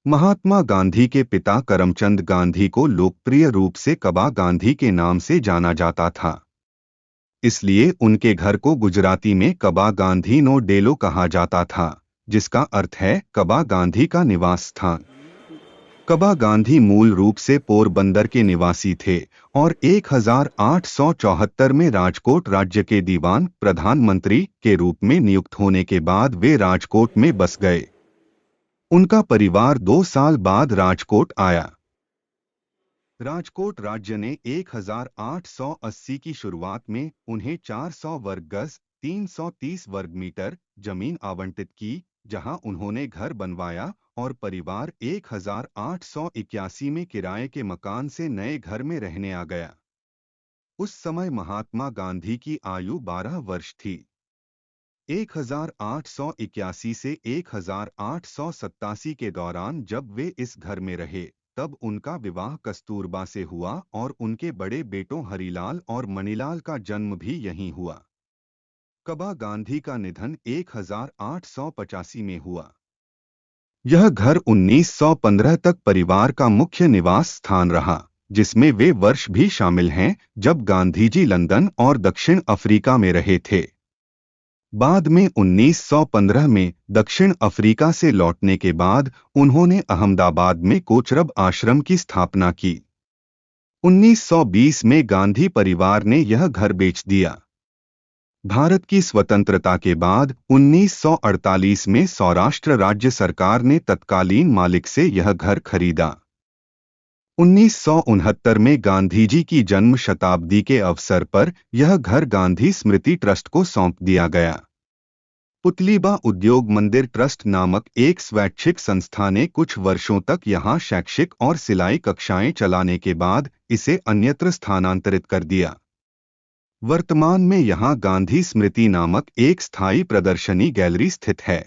महात्मा गांधी के पिता करमचंद गांधी को लोकप्रिय रूप से कबा गांधी के नाम से जाना जाता था। इसलिए उनके घर को गुजराती में कबा गांधी नो डेलो कहा जाता था, जिसका अर्थ है कबा गांधी का निवास स्थान। कबा गांधी मूल रूप से पोरबंदर के निवासी थे और 1874 में राजकोट राज्य के दीवान प्रधानमंत्री के रूप में नियुक्त होने के बाद वे राजकोट में बस गए। उनका परिवार 2 साल बाद राजकोट आया। राजकोट राज्य ने 1880 की शुरुआत में उन्हें 400 वर्ग गज 330 वर्ग मीटर जमीन आवंटित की, जहां उन्होंने घर बनवाया और परिवार 1881 में किराए के मकान से नए घर में रहने आ गया। उस समय महात्मा गांधी की आयु 12 वर्ष थी। 1881 से 1887 के दौरान जब वे इस घर में रहे, तब उनका विवाह कस्तूरबा से हुआ और उनके बड़े बेटों हरीलाल और मणिलाल का जन्म भी यहीं हुआ। कबा गांधी का निधन 1885 में हुआ। यह घर 1915 तक परिवार का मुख्य निवास स्थान रहा, जिसमें वे वर्ष भी शामिल हैं जब गांधीजी लंदन और दक्षिण अफ्रीका में रहे थे। बाद में 1915 में दक्षिण अफ्रीका से लौटने के बाद उन्होंने अहमदाबाद में कोचरब आश्रम की स्थापना की। 1920 में गांधी परिवार ने यह घर बेच दिया। भारत की स्वतंत्रता के बाद 1948 में सौराष्ट्र राज्य सरकार ने तत्कालीन मालिक से यह घर खरीदा। 1969 में गांधीजी की जन्म शताब्दी के अवसर पर यह घर गांधी स्मृति ट्रस्ट को सौंप दिया गया। पुतलीबा उद्योग मंदिर ट्रस्ट नामक एक स्वैच्छिक संस्था ने कुछ वर्षों तक यहां शैक्षिक और सिलाई कक्षाएं चलाने के बाद इसे अन्यत्र स्थानांतरित कर दिया। वर्तमान में यहां गांधी स्मृति नामक एक स्थायी प्रदर्शनी गैलरी स्थित है।